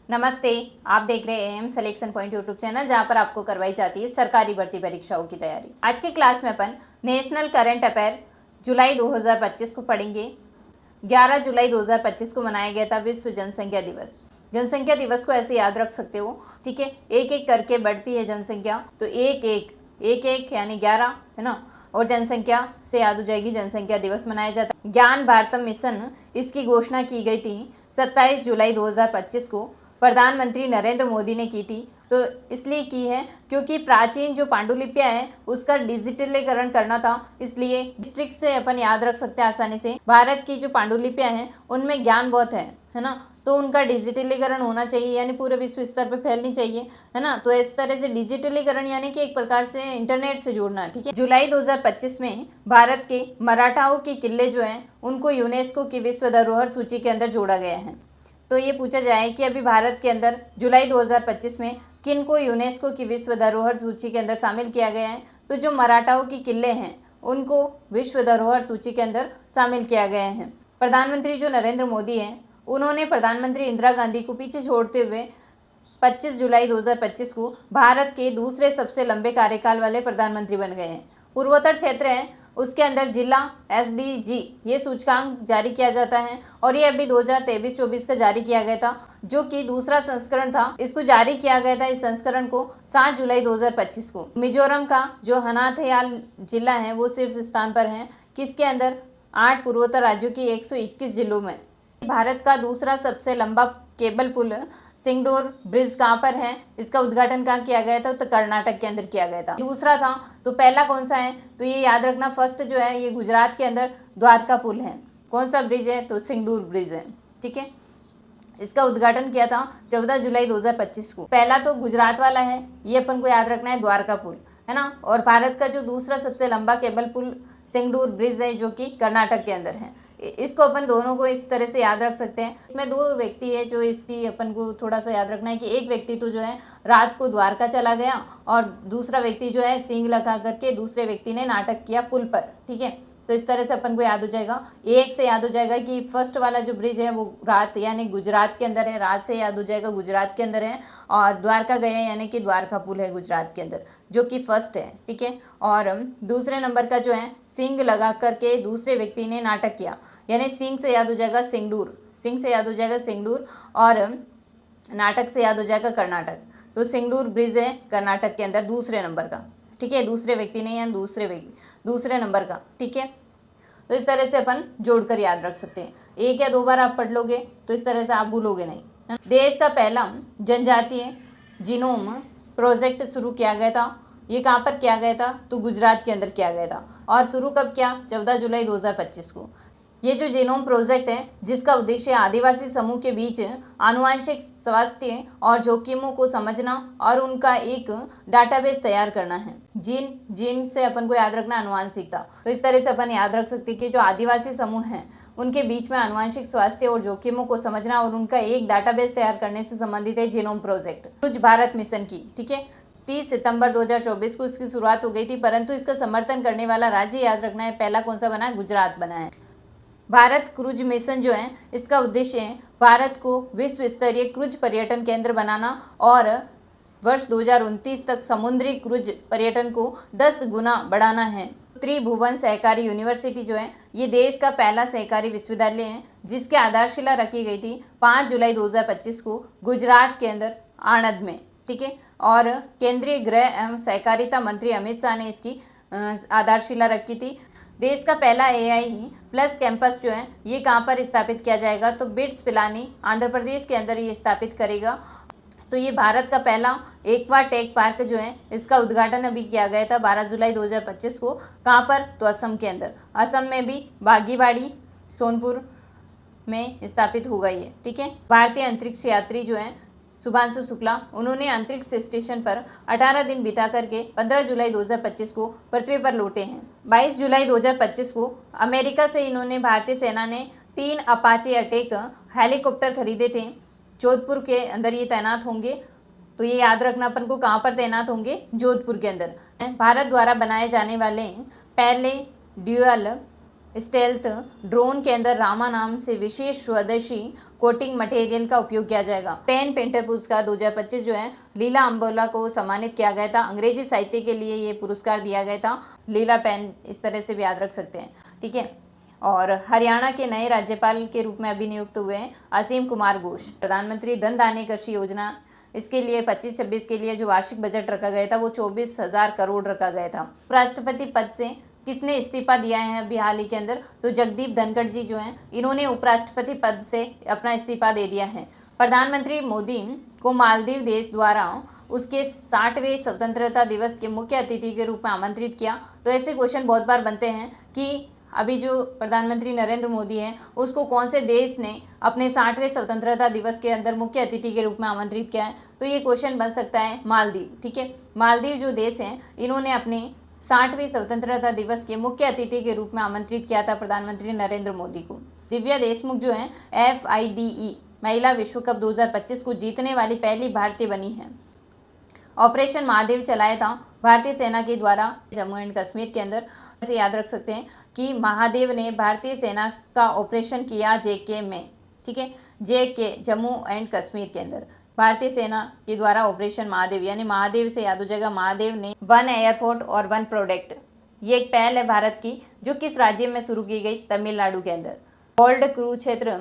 नमस्ते, आप देख रहे हैं M selection point YouTube channel, जहां पर आपको करवाई जाती है सरकारी भर्ती परीक्षाओं की तैयारी। आज के क्लास में अपन नेशनल करंट अफेयर जुलाई 2025 को पढ़ेंगे। 11 जुलाई 2025 को मनाया गया था विश्व जनसंख्या दिवस। जनसंख्या दिवस को ऐसे याद रख सकते हो, ठीक है। एक एक करके बढ़ती है जनसंख्या, तो एक एक यानी 11 है ना, और जनसंख्या से याद हो जाएगी, जनसंख्या दिवस मनाया जाता है। ज्ञान भारतम मिशन, इसकी घोषणा की गई थी 27 जुलाई 2025 को, प्रधानमंत्री नरेंद्र मोदी ने की थी। तो इसलिए की है क्योंकि प्राचीन जो पांडुलिपियां हैं उसका डिजिटलीकरण करना था, इसलिए डिस्ट्रिक्ट से अपन याद रख सकते हैं आसानी से। भारत की जो पांडुलिपियां हैं उनमें ज्ञान बहुत है ना, तो उनका डिजिटलीकरण होना चाहिए, यानी पूरे विश्व स्तर पर फैलनी चाहिए, है ना। तो इस तरह से डिजिटलीकरण यानी कि एक प्रकार से इंटरनेट से जोड़ना, ठीक है। जुलाई 2025 में भारत के मराठाओं के किले जो हैं उनको यूनेस्को की विश्व धरोहर सूची के अंदर जोड़ा गया है। तो ये पूछा जाए कि अभी भारत के अंदर जुलाई 2025 में किन को यूनेस्को की विश्व धरोहर सूची के अंदर शामिल किया गया है, तो जो मराठाओं के किले हैं उनको विश्व धरोहर सूची के अंदर शामिल किया गया है। प्रधानमंत्री जो नरेंद्र मोदी हैं उन्होंने प्रधानमंत्री इंदिरा गांधी को पीछे छोड़ते हुए 25 जुलाई 2025 को भारत के दूसरे सबसे लंबे कार्यकाल वाले प्रधानमंत्री बन गए हैं। पूर्वोत्तर क्षेत्र है उसके अंदर जिला SDG ये सूचकांक जारी किया जाता है, और ये अभी 2023-24 का जारी किया गया था, जो कि दूसरा संस्करण था। इसको जारी किया गया था, इस संस्करण को 7 जुलाई 2025 को। मिजोरम का जो हनाथयाल जिला है वो शीर्ष स्थान पर है, किसके अंदर 8 पूर्वोत्तर राज्यों की 121 जिलों में। भारत का दूसरा सबसे लंबा केबल पुल सिंगडोर ब्रिज कहाँ पर है, इसका उद्घाटन कहाँ किया गया था, तो कर्नाटक के अंदर किया गया था। दूसरा था, तो पहला कौन सा है, तो ये याद रखना, फर्स्ट जो है ये गुजरात के अंदर द्वारका पुल है। कौन सा ब्रिज है, तो सिंगडूर ब्रिज है, ठीक है। इसका उद्घाटन किया था 14 जुलाई 2025 को। पहला तो गुजरात वाला है, ये अपन को याद रखना है, द्वारका पुल है ना। और भारत का जो दूसरा सबसे लंबा केबल पुल सिंगडूर ब्रिज है, जो कि कर्नाटक के अंदर है। इसको अपन दोनों को इस तरह से याद रख सकते हैं। इसमें दो व्यक्ति है जो इसकी अपन को थोड़ा सा याद रखना है कि एक व्यक्ति तो जो है रात को द्वारका चला गया, और दूसरा व्यक्ति जो है सींग लगा करके दूसरे व्यक्ति ने नाटक किया पुल पर, ठीक है। तो इस तरह से अपन को याद हो जाएगा, एक से याद हो जाएगा कि फर्स्ट वाला जो ब्रिज है वो रात यानी गुजरात के अंदर है, रात से याद हो जाएगा गुजरात के अंदर है, और द्वारका गया यानी कि द्वारका पुल है गुजरात के अंदर, जो कि फर्स्ट है, ठीक है। और दूसरे नंबर का जो है सिंग लगा करके दूसरे व्यक्ति ने नाटक किया, यानी सिंग से याद हो जाएगा सिंगडूर, सिंग से याद हो जाएगा सिंगडूर, और नाटक से याद हो जाएगा कर्नाटक। तो सिंगडूर ब्रिज है कर्नाटक के अंदर दूसरे नंबर का, ठीक है, दूसरे व्यक्ति ने या दूसरे नंबर का, ठीक है। तो इस तरह से अपन जोड़कर याद रख सकते हैं, एक या दो बार आप पढ़ लोगे तो इस तरह से आप भूलोगे नहीं, है। देश का पहला जनजातीय जीनोम प्रोजेक्ट शुरू किया गया था, ये कहाँ पर किया गया था, तो गुजरात के अंदर किया गया था। और शुरू कब किया, 14 जुलाई 2025 को। ये जो जीनोम प्रोजेक्ट है जिसका उद्देश्य आदिवासी समूह के बीच आनुवंशिक स्वास्थ्य और जोखिमों को समझना और उनका एक डाटाबेस तैयार करना है। जीन से अपन को याद रखना आनुवंशिकता, तो इस तरह से अपन याद रख सकते हैं कि जो आदिवासी समूह हैं उनके बीच में आनुवंशिक स्वास्थ्य और जोखिमों को समझना और उनका एक डाटाबेस तैयार करने से संबंधित है जीनोम प्रोजेक्ट। क्रुज भारत मिशन की, ठीक है, 30 सितंबर 2024 को इसकी शुरुआत हो गई थी, परंतु इसका समर्थन करने वाला राज्य याद रखना है, पहला कौन सा बना है, गुजरात बना है। भारत क्रूज मिशन जो है इसका उद्देश्य है भारत को विश्व स्तरीय क्रूज पर्यटन केंद्र बनाना और वर्ष 2029 तक समुद्री क्रूज पर्यटन को 10 गुना बढ़ाना है। त्रिभुवन सहकारी यूनिवर्सिटी जो है ये देश का पहला सहकारी विश्वविद्यालय है, जिसकी आधारशिला रखी गई थी 5 जुलाई 2025 को गुजरात के अंदर आणंद में, ठीक है। और केंद्रीय गृह एवं सहकारिता मंत्री अमित शाह ने इसकी आधारशिला रखी थी। देश का पहला AI+ कैंपस जो है ये कहाँ पर स्थापित किया जाएगा, तो बिट्स पिलानी आंध्र प्रदेश के अंदर ये स्थापित करेगा। तो ये भारत का पहला एक्वा टेक पार्क जो है इसका उद्घाटन अभी किया गया था 12 जुलाई 2025 को, कहाँ पर, तो असम के अंदर। असम में भी बागीबाड़ी सोनपुर में स्थापित होगा ये, ठीक है। भारतीय अंतरिक्ष यात्री जो है शुभांशु शुक्ला, उन्होंने अंतरिक्ष स्टेशन पर 18 दिन बिता करके 15 जुलाई 2025 को पृथ्वी पर लौटे हैं। 22 जुलाई 2025 को अमेरिका से इन्होंने भारतीय सेना ने 3 अपाचे अटैक हेलीकॉप्टर खरीदे थे, जोधपुर के अंदर ये तैनात होंगे। तो ये याद रखना अपन को कहाँ पर तैनात होंगे, जोधपुर के अंदर। भारत द्वारा बनाए जाने वाले पहले ड्यूअल स्टेल्थ ड्रोन के अंदर रामा नाम से विशेष स्वदेशी कोटिंग मटेरियल का उपयोग किया जाएगा। पेन पेंटर पुरस्कार 2025 जो है लीला अंबोला को सम्मानित किया गया था। अंग्रेजी साहित्य के लिए ये पुरस्कार दिया गया था। लीला पेन इस तरह से भी याद रख सकते हैं, ठीक है। और हरियाणा के नए राज्यपाल के रूप में अभी नियुक्त हुए हैं असीम कुमार घोष। प्रधानमंत्री धन धान्य कृषि योजना, इसके लिए 25-26 के लिए जो वार्षिक बजट रखा गया था वो 24,000 करोड़ रखा गया था। उपराष्ट्रपति पद से किसने इस्तीफा दिया है अभी हाल ही के अंदर? तो जगदीप धनखड़ जी जो हैं इन्होंने उपराष्ट्रपति पद से अपना इस्तीफा दे दिया है। प्रधानमंत्री मोदी को मालदीव देश द्वारा उसके 60वें स्वतंत्रता दिवस के मुख्य अतिथि के रूप में आमंत्रित किया। तो ऐसे क्वेश्चन बहुत बार बनते हैं कि अभी जो प्रधानमंत्री नरेंद्र मोदी हैं उसको कौन से देश ने अपने 60वें स्वतंत्रता दिवस के अंदर मुख्य अतिथि के रूप में आमंत्रित किया है? तो ये क्वेश्चन बन सकता है मालदीव, ठीक है। मालदीव जो देश हैं इन्होंने अपने 60वें स्वतंत्रता दिवस के मुख्य अतिथि के रूप में आमंत्रित किया था प्रधानमंत्री नरेंद्र मोदी को। दिव्या देशमुख जो है FIDE महिला विश्व कप 2025 को जीतने वाली पहली भारतीय बनी है। ऑपरेशन महादेव चलाया था भारतीय सेना के द्वारा जम्मू एंड कश्मीर के अंदर। ऐसे याद रख सकते हैं कि महादेव ने भारतीय सेना का ऑपरेशन किया JK में, ठीक है। JK जम्मू एंड कश्मीर के अंदर भारतीय सेना के द्वारा ऑपरेशन महादेव, यानी महादेव से याद हो जाएगा महादेव ने 1 एयरपोर्ट और 1 प्रोडक्ट, ये एक पहल है भारत की जो किस राज्य में शुरू की गई? तमिलनाडु के अंदर। वर्ल्ड कुरुक्षेत्र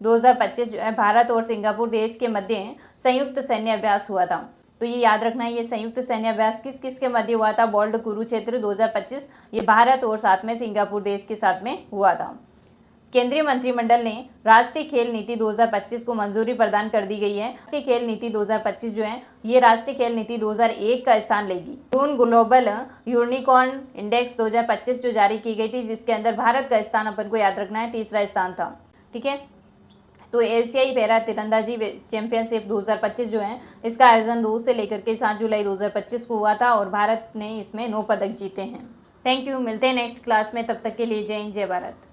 2025 जो है भारत और सिंगापुर देश के मध्य संयुक्त सैन्य अभ्यास हुआ था। तो ये याद रखना है, ये संयुक्त सैन्य अभ्यास किस किस के मध्य हुआ था? वर्ल्ड कुरुक्षेत्र 2025, ये भारत और साथ में सिंगापुर देश के साथ में हुआ था। केंद्रीय मंत्रिमंडल ने राष्ट्रीय खेल नीति 2025 को मंजूरी प्रदान कर दी गई है। राष्ट्रीय खेल नीति 2025 जो है ये राष्ट्रीय खेल नीति 2001 का स्थान लेगी। जून ग्लोबल यूनिकॉर्न इंडेक्स 2025 जो जारी की गई थी जिसके अंदर भारत का स्थान अपन को याद रखना है 3रा स्थान था, ठीक है। तो एशियाई पैरा तीरंदाजी चैंपियनशिप 2025 जो है इसका आयोजन 2 से लेकर के 7 जुलाई 2025 को हुआ था और भारत ने इसमें 9 पदक जीते हैं। थैंक यू, मिलते हैं नेक्स्ट क्लास में, तब तक के लिए जय हिंद जय भारत।